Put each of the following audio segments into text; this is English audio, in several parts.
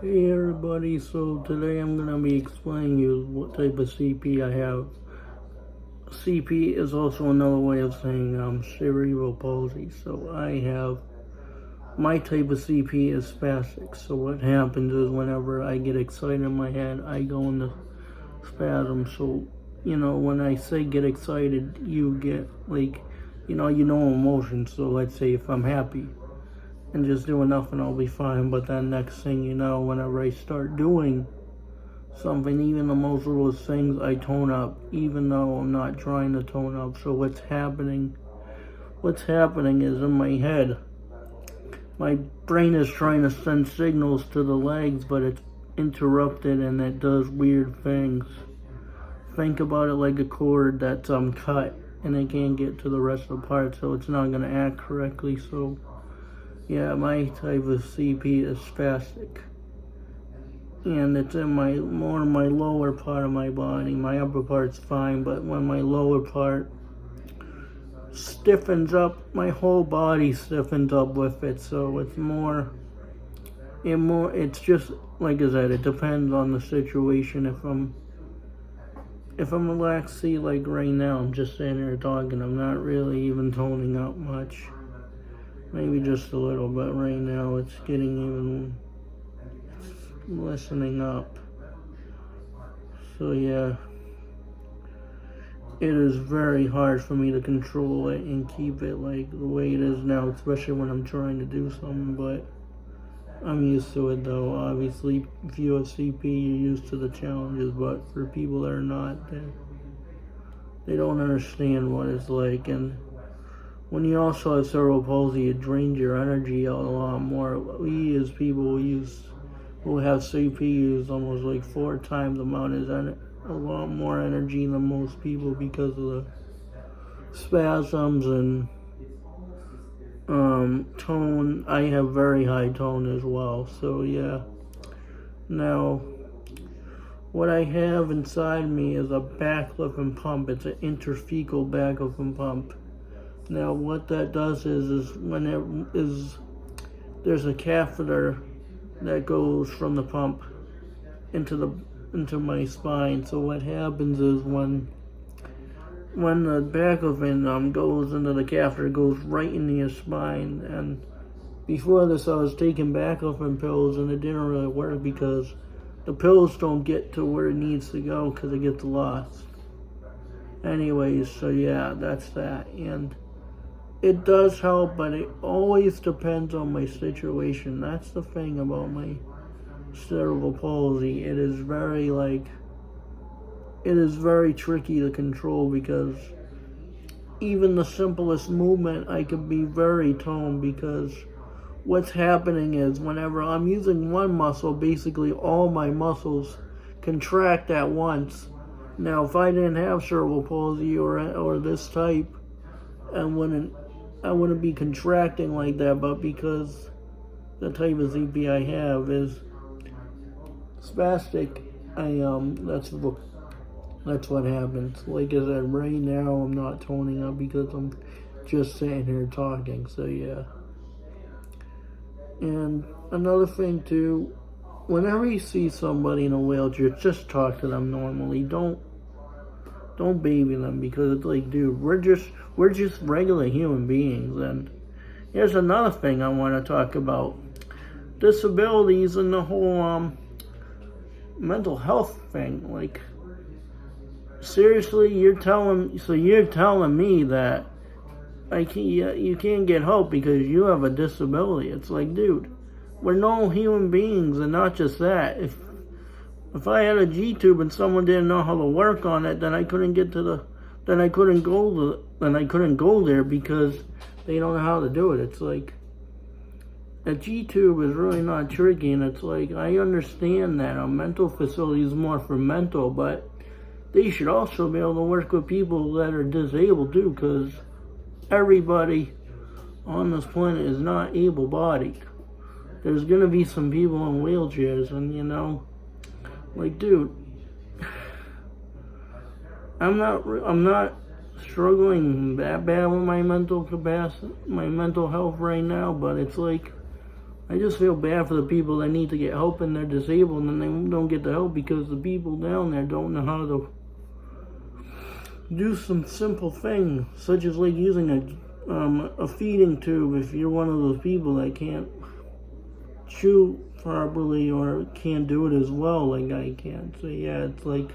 Hey everybody, so today I'm going to be explaining you what type of CP I have. CP is also another way of saying cerebral palsy. So I have, my type of CP is spastic. So what happens is whenever I get excited in my head, I go into spasm. So, when I say get excited, you get like, emotions. So let's say if I'm happy and just doing nothing, I'll be fine. But then next thing you know, whenever I start doing something, even the most littlest things, I tone up, even though I'm not trying to tone up. So what's happening is in my head, my brain is trying to send signals to the legs, but it's interrupted and it does weird things. Think about it like a cord that's cut and it can't get to the rest of the part, so it's not going to act correctly. So yeah, my type of CP is spastic. And it's in my lower part of my body. My upper part's fine, but when my lower part stiffens up, my whole body stiffens up with it. So it's just, like I said, it depends on the situation. If I'm relaxed, see, like right now, I'm just sitting here talking. I'm not really even toning up much. Maybe just a little, but right now it's getting even listening up. So yeah, it is very hard for me to control it and keep it like the way it is now, especially when I'm trying to do something, but I'm used to it though. Obviously, if you have CP, you're used to the challenges, but for people that are not, they don't understand what it's like. And when you also have cerebral palsy, it drains your energy out a lot more. We as people who have CP use almost like 4 times the amount, is a lot more energy than most people because of the spasms and tone. I have very high tone as well. So yeah. Now, what I have inside me is a backlifting pump. It's an interfecal backlifting pump. Now, what that does is there's a catheter that goes from the pump into my spine. So what happens is when the baclofen goes into the catheter, it goes right into your spine. And before this, I was taking baclofen pills, and it didn't really work because the pills don't get to where it needs to go because it gets lost. Anyways, so yeah, that's that. And it does help, but it always depends on my situation. That's the thing about my cerebral palsy. It is very tricky to control because even the simplest movement, I can be very toned, because what's happening is whenever I'm using one muscle, basically all my muscles contract at once. Now, if I didn't have cerebral palsy or this type, I wouldn't be contracting like that, but because the type of CP I have is spastic, that's what happens. Like I said, right now I'm not toning up because I'm just sitting here talking, so yeah. And another thing too, whenever you see somebody in a wheelchair, just talk to them normally. Don't baby them, because it's like, dude, we're just regular human beings. And here's another thing I want to talk about: disabilities and the whole mental health thing. Like, seriously, you're telling me that you can't get help because you have a disability? It's like, dude, we're normal human beings. And not just that, if I had a G-tube and someone didn't know how to work on it, then I couldn't go there because they don't know how to do it. It's like, a G-tube is really not tricky, and it's like, I understand that a mental facility is more for mental, but they should also be able to work with people that are disabled too, because everybody on this planet is not able-bodied. There's gonna be some people in wheelchairs, and like, dude, I'm not struggling that bad with my mental capacity, my mental health right now, but it's like, I just feel bad for the people that need to get help and they're disabled and they don't get the help because the people down there don't know how to do some simple thing, such as like using a feeding tube if you're one of those people that can't chew properly or can't do it as well like I can. So yeah, it's like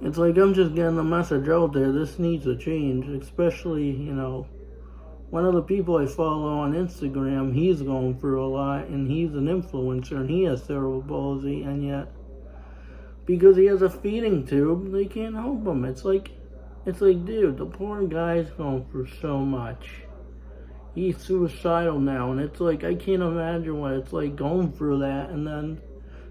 I'm just getting the message out there. This needs to change, especially, one of the people I follow on Instagram, he's going through a lot and he's an influencer and he has cerebral palsy, and yet because he has a feeding tube, they can't help him. It's like, dude, the poor guy's going through so much. He's suicidal now, and it's like, I can't imagine what it's like going through that and then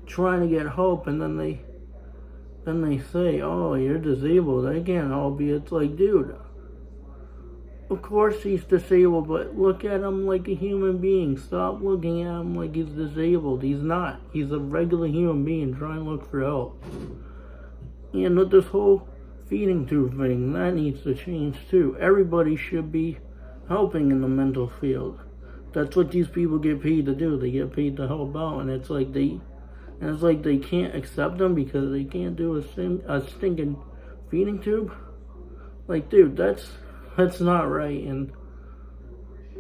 trying to get help, and then they say, oh, you're disabled, I can't help you. It's like, dude, of course he's disabled, but look at him like a human being. Stop looking at him like he's disabled. He's not. He's a regular human being trying to look for help. And with this whole feeding tube thing, that needs to change too. Everybody should be helping in the mental field. That's what these people get paid to do. They get paid to help out, and it's like they can't accept them because they can't do a stinking feeding tube. Like, dude, that's not right, and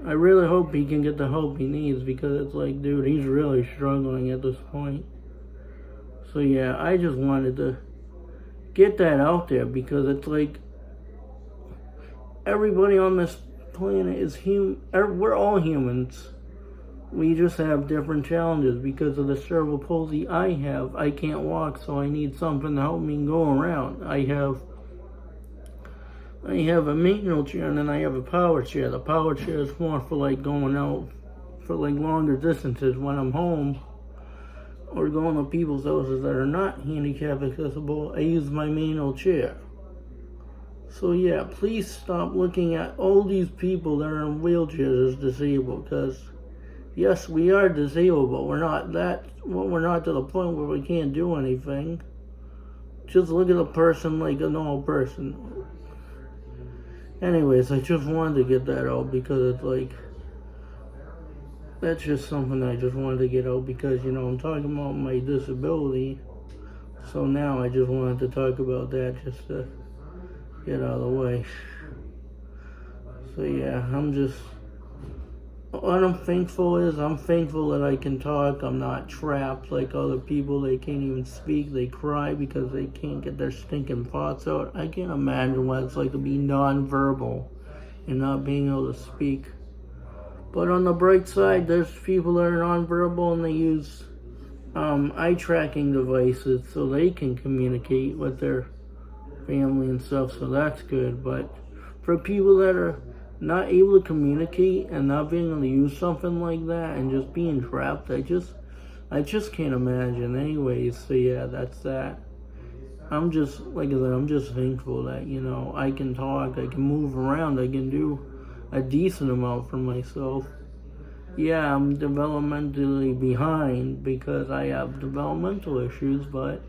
I really hope he can get the help he needs, because it's like, dude, he's really struggling at this point. So yeah, I just wanted to get that out there, because it's like, everybody on this planet is human. We're all humans. We just have different challenges. Because of the cerebral palsy I have, I can't walk, so I need something to help me go around. I have a manual chair, and then I have a power chair. The power chair is more for like going out for like longer distances when I'm home, or going to people's houses that are not handicap accessible. I use my manual chair. So yeah, please stop looking at all these people that are in wheelchairs as disabled, because yes, we are disabled, but we're not to the point where we can't do anything. Just look at a person like a normal person. Anyways, I just wanted to get that out, because it's like, that's just something I just wanted to get out, because, I'm talking about my disability. So now I just wanted to talk about that just to get out of the way. So yeah, what I'm thankful that I can talk. I'm not trapped like other people. They can't even speak. They cry because they can't get their stinking thoughts out. I can't imagine what it's like to be non-verbal and not being able to speak. But on the bright side, there's people that are non-verbal and they use eye tracking devices so they can communicate with their family and stuff. So that's good. But for people that are not able to communicate and not being able to use something like that and just being trapped, I just can't imagine. Anyways, so yeah, that's that. I'm just, like I said, I'm just thankful that, I can talk, I can move around, I can do a decent amount for myself. Yeah, I'm developmentally behind because I have developmental issues, but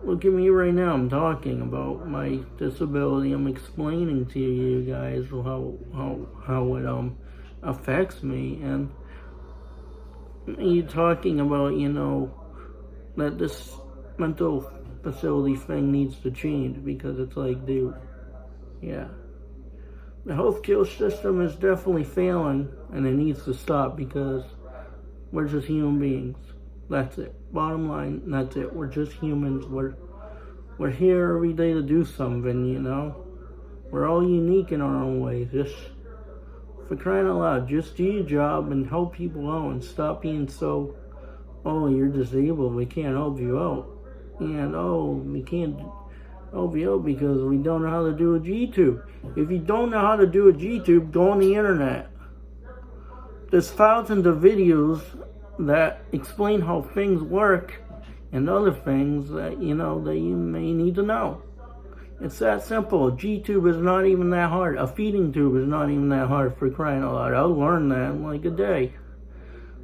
look at me right now. I'm talking about my disability. I'm explaining to you guys how it affects me, and you talking about that this mental facility thing needs to change, because it's like, dude, yeah, the healthcare system is definitely failing, and it needs to stop, because we're just human beings. That's it. Bottom line, that's it. We're just humans. We're here every day to do something, We're all unique in our own ways. Just, for crying out loud, just do your job and help people out, and stop being so, oh, you're disabled, we can't help you out. And, oh, we can't help you out because we don't know how to do a G-tube. If you don't know how to do a G-tube, go on the internet. There's thousands of videos that explain how things work and other things that, that you may need to know. It's that simple. A G-tube is not even that hard. A feeding tube is not even that hard, for crying out loud. I'll learn that in like a day.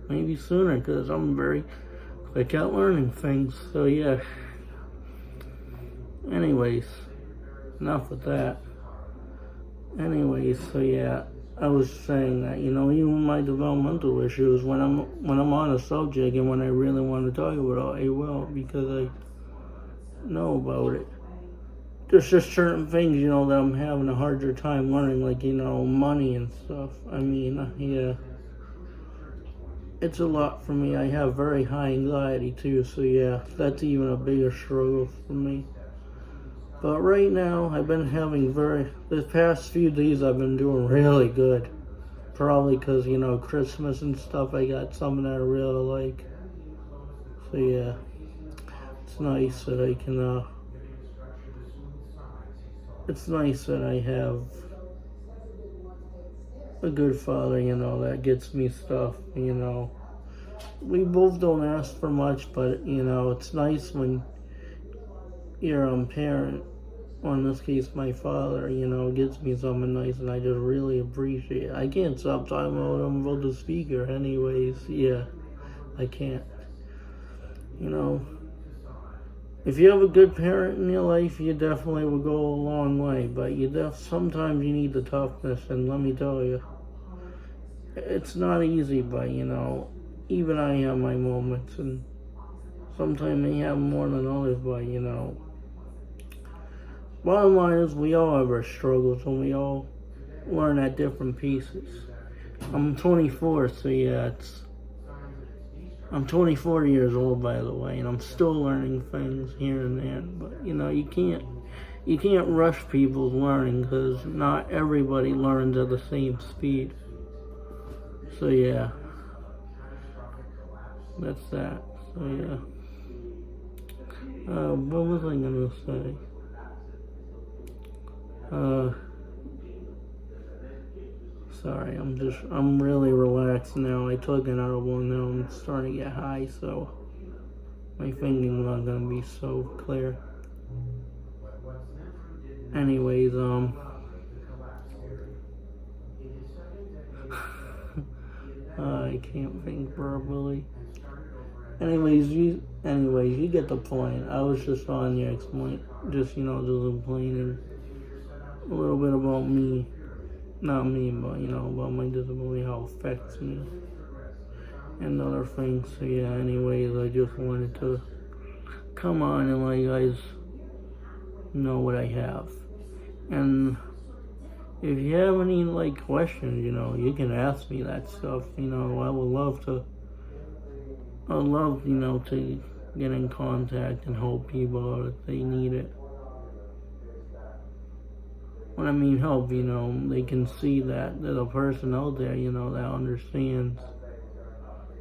Maybe sooner, because I'm very quick at learning things. So yeah. Anyways, enough with that. Anyways, so yeah. I was saying that, even my developmental issues, when I'm on a subject and when I really want to talk about it, I will, because I know about it. There's just certain things, that I'm having a harder time learning, like, money and stuff. I mean, yeah. It's a lot for me. I have very high anxiety too, so yeah, that's even a bigger struggle for me. But right now, I've been having the past few days I've been doing really good. Probably because, Christmas and stuff, I got something that I really like. So yeah, it's nice that I can, it's nice that I have a good father, that gets me stuff, We both don't ask for much, but, it's nice when your parent, or in this case my father, gets me something nice, and I just really appreciate it. I can't stop talking about him about the speaker anyways. Yeah, I can't. If you have a good parent in your life, you definitely will go a long way, but sometimes you need the toughness, and let me tell you, it's not easy, but, even I have my moments, and sometimes I have more than others, but, bottom line is we all have our struggles, and we all learn at different pieces. I'm 24, so yeah, I'm 24 years old, by the way, and I'm still learning things here and there. But you can't rush people's learning, because not everybody learns at the same speed. So yeah, that's that. So yeah, what was I gonna say? Sorry, I'm really relaxed now. I took another one now. I'm starting to get high, so my thinking's not gonna be so clear. Anyways, I can't think verbally. Anyways, you get the point. I was just on here explaining a little bit about me. Not me, but, about my disability, how it affects me, and other things. So yeah, anyways, I just wanted to come on and let you guys know what I have. And if you have any, questions, you can ask me that stuff. I would love to, to get in contact and help people out if they need it. When I mean help, they can see that there's a person out there, that understands,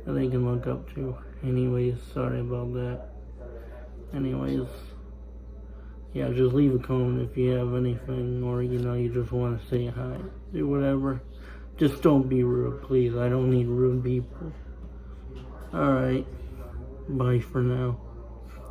that they can look up to. Anyways, sorry about that. Anyways, yeah, just leave a comment if you have anything, or, you just want to say hi. Do whatever. Just don't be rude, please. I don't need rude people. Alright, bye for now.